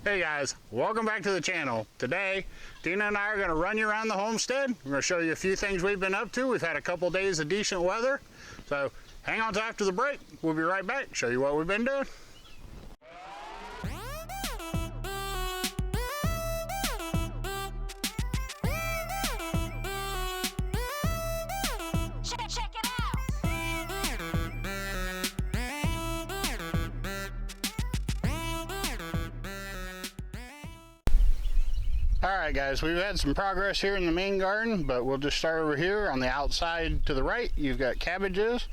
Hey guys, welcome back to the channel. Today, Tina and I are going to run you around the homestead. We're going to show you a few things we've been up to. We've had a couple days of decent weather, so hang on till after the break. We'll be right back, show you what we've been doing. Alright guys, we've had some progress here in the main garden, but we'll just start over here on the outside to the right. You've got cabbages.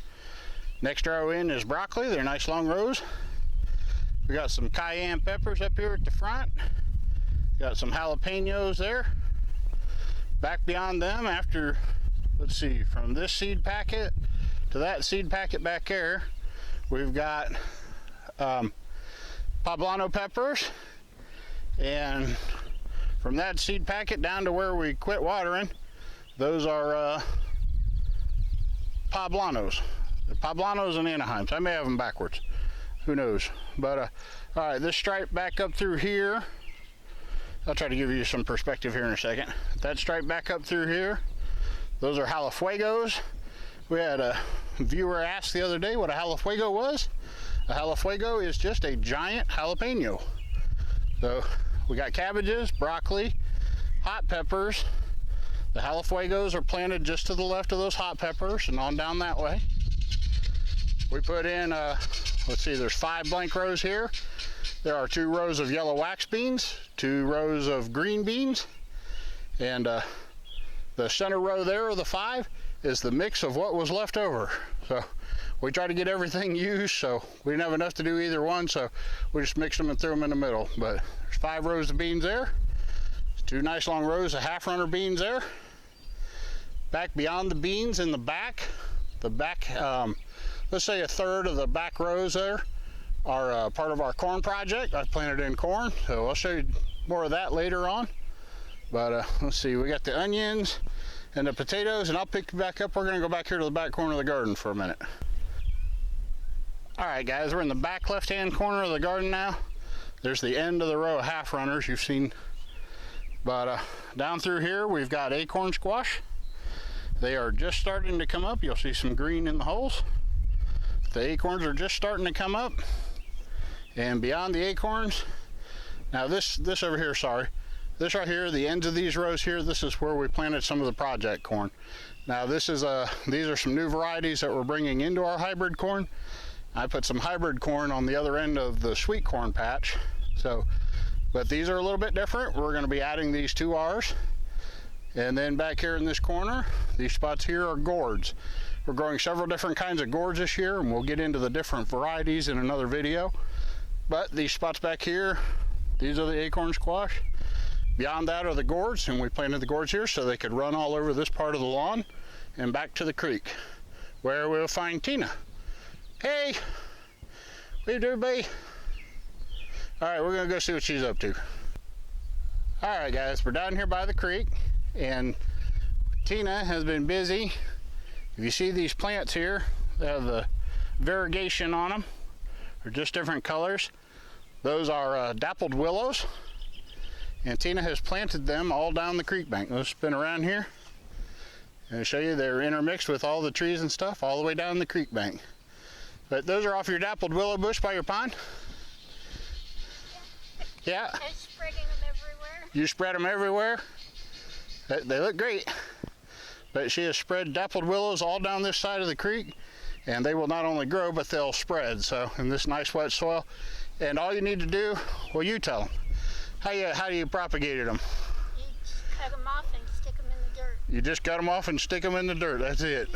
Next row in is broccoli. They're nice long rows. We got some cayenne peppers up here at the front. Got some jalapenos there. Back beyond them, after, let's see, from this seed packet to that seed packet back there, we've got poblano peppers, and from that seed packet down to where we quit watering, those are poblanos. The poblanos and Anaheims. I may have them backwards. Who knows? But all right, this stripe back up through here. I'll try to give you some perspective here in a second. That stripe back up through here, those are jalafuegos. We had a viewer ask the other day what a jalafuego was. A jalafuego is just a giant jalapeno. So we got cabbages, broccoli, hot peppers. The jalafuegos are planted just to the left of those hot peppers and on down that way. We put in, let's see, there's 5 blank rows here. There are 2 rows of yellow wax beans, 2 rows of green beans, and the center row there of the 5 is the mix of what was left over. So we try to get everything used, so we didn't have enough to do either one, so we just mixed them and threw them in the middle. But there's 5 rows of beans there. 2 nice long rows of half-runner beans there. Back beyond the beans in the back, let's say a third of the back rows there are part of our corn project. I planted in corn, so I'll show you more of that later on. But let's see, we got the onions and the potatoes, and I'll pick you back up. We're gonna go back here to the back corner of the garden for a minute. All right guys, we're in the back left-hand corner of the garden now. There's the end of the row of half-runners you've seen. But down through here, we've got acorn squash. They are just starting to come up. You'll see some green in the holes. The acorns are just starting to come up. And beyond the acorns, now this over here, sorry. This right here, the ends of these rows here, this is where we planted some of the project corn. Now this is these are some new varieties that we're bringing into our hybrid corn. I put some hybrid corn on the other end of the sweet corn patch. So, but these are a little bit different. We're going to be adding these to ours. And then back here in this corner, these spots here are gourds. We're growing several different kinds of gourds this year, and we'll get into the different varieties in another video. But these spots back here, these are the acorn squash. Beyond that are the gourds, and we planted the gourds here so they could run all over this part of the lawn and back to the creek, where we'll find Tina. Hey, what you doing, babe? All right, we're gonna go see what she's up to. All right, guys, we're down here by the creek, and Tina has been busy. If you see these plants here, they have the variegation on them. They're just different colors. Those are dappled willows. And Tina has planted them all down the creek bank. Let's spin around here and show you they're intermixed with all the trees and stuff all the way down the creek bank. But those are off your dappled willow bush by your pond? Yeah. I'm spreading them everywhere. You spread them everywhere? They look great. But she has spread dappled willows all down this side of the creek, and they will not only grow, but they'll spread. So in this nice wet soil. And all you need to do, well, you tell them. How do you propagated them? You just cut them off and stick them in the dirt. You just cut them off and stick them in the dirt. That's it.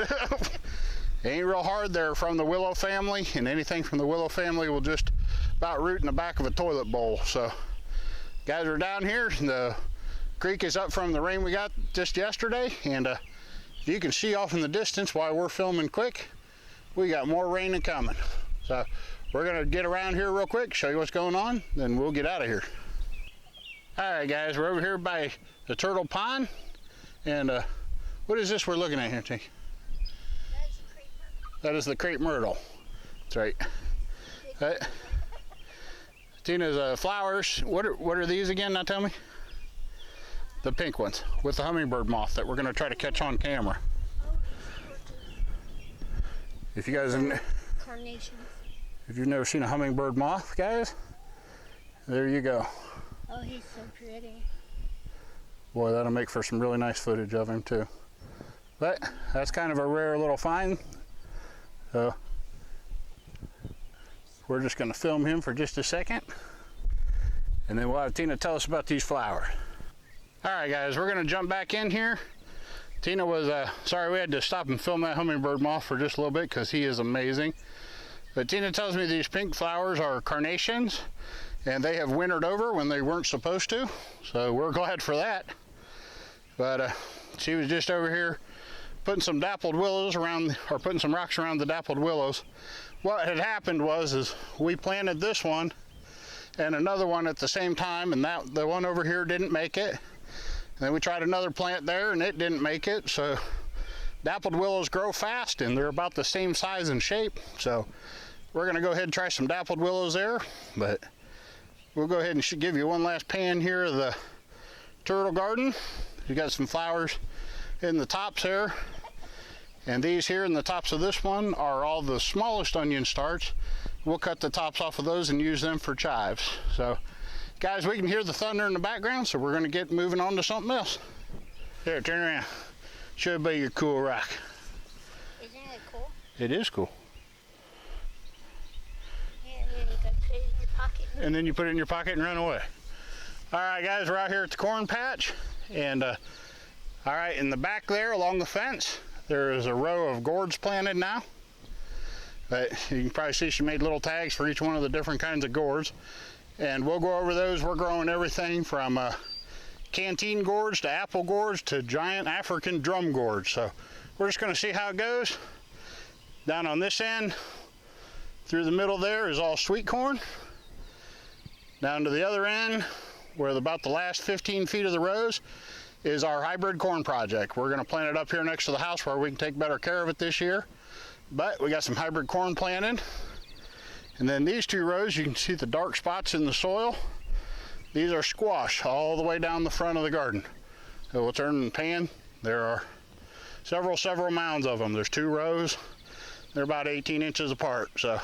Ain't real hard. They're from the willow family, and anything from the willow family will just about root in the back of a toilet bowl. So guys are down here, and the creek is up from the rain we got just yesterday, and you can see off in the distance while we're filming quick, we got more rain coming. So we're gonna get around here real quick, show you what's going on, then we'll get out of here. All right guys, we're over here by the turtle pond, and what is this we're looking at here, T? That is the crepe myrtle. That is the crepe myrtle. That's right. Tina's flowers. What are these again? Now tell me. The pink ones with the hummingbird moth that we're going to try to catch on camera. If you guys have, Carnations. if you've never seen a hummingbird moth, guys, there you go. Oh, he's so pretty. Boy, that'll make for some really nice footage of him too. But that's kind of a rare little find. So we're just going to film him for just a second, and then we'll have Tina tell us about these flowers. All right, guys, we're going to jump back in here. Tina was sorry we had to stop and film that hummingbird moth for just a little bit because he is amazing. But Tina tells me these pink flowers are carnations, and they have wintered over when they weren't supposed to, so we're glad for that. But she was just over here putting some dappled willows around, or putting some rocks around the dappled willows. What had happened was we planted this one and another one at the same time, and the one over here didn't make it. And then we tried another plant there and it didn't make it. So dappled willows grow fast and they're about the same size and shape. So we're gonna go ahead and try some dappled willows there, but we'll go ahead and give you one last pan here of the turtle garden. You got some flowers in the tops there. And these here in the tops of this one are all the smallest onion starts. We'll cut the tops off of those and use them for chives. So guys, we can hear the thunder in the background, so we're gonna get moving on to something else. Here, turn around. Show everybody your cool rock. Isn't it cool? It is cool. Yeah, you got to put it in your pocket. And then you put it in your pocket and run away. All right, guys, we're out here at the corn patch. And all right, in the back there along the fence, there is a row of gourds planted now. But you can probably see she made little tags for each one of the different kinds of gourds. And we'll go over those. We're growing everything from canteen gourds to apple gourds to giant African drum gourds. So we're just going to see how it goes. Down on this end, through the middle there is all sweet corn. Down to the other end, where about the last 15 feet of the rows, is our hybrid corn project. We're going to plant it up here next to the house where we can take better care of it this year. But we got some hybrid corn planted. And then these two rows, you can see the dark spots in the soil. These are squash all the way down the front of the garden. So we'll turn the pan. There are several mounds of them. There's 2 rows. They're about 18 inches apart. So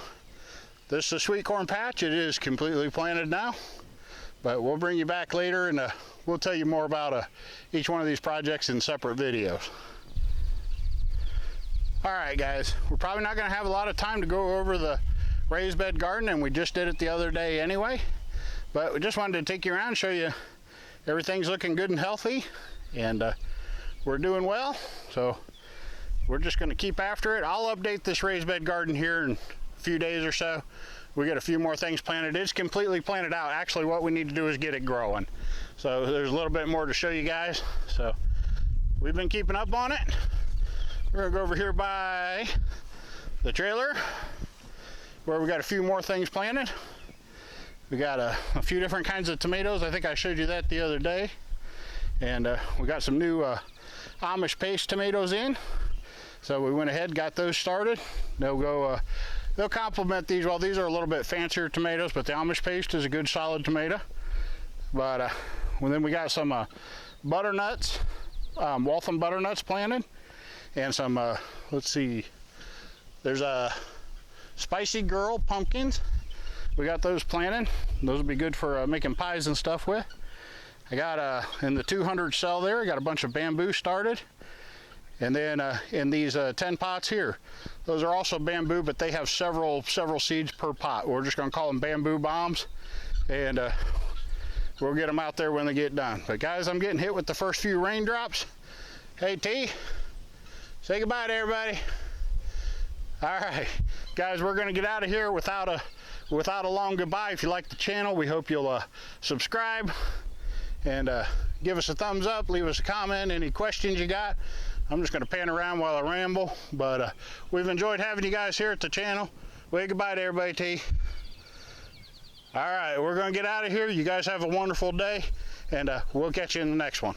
this is a sweet corn patch. It is completely planted now. But we'll bring you back later and we'll tell you more about each one of these projects in separate videos. All right, guys, we're probably not going to have a lot of time to go over the raised bed garden, and we just did it the other day anyway. But we just wanted to take you around and show you everything's looking good and healthy, and we're doing well. So we're just going to keep after it. I'll update this raised bed garden here in a few days or so. We got a few more things planted. It's completely planted out. Actually, what we need to do is get it growing. So there's a little bit more to show you guys. So we've been keeping up on it. We're gonna go over here by the trailer where we got a few more things planted. We got a few different kinds of tomatoes. I think I showed you that the other day. And we got some new Amish paste tomatoes in. So we went ahead and got those started. They'll complement these. Well, these are a little bit fancier tomatoes, but the Amish paste is a good solid tomato. But then we got some butternuts, Waltham butternuts planted, and some, let's see, there's a Spicy Girl pumpkins. We got those planted. Those will be good for making pies and stuff with. I got in the 200 cell there, I got a bunch of bamboo started. And then in these 10 pots here, those are also bamboo, but they have several seeds per pot. We're just gonna call them bamboo bombs, and we'll get them out there when they get done. But guys, I'm getting hit with the first few raindrops. Hey T, say goodbye to everybody. All right, guys, we're gonna get out of here without a long goodbye. If you like the channel, we hope you'll subscribe and give us a thumbs up, leave us a comment, any questions you got. I'm just going to pan around while I ramble, but we've enjoyed having you guys here at the channel. Wave goodbye to everybody, T. All right, we're going to get out of here. You guys have a wonderful day, and we'll catch you in the next one.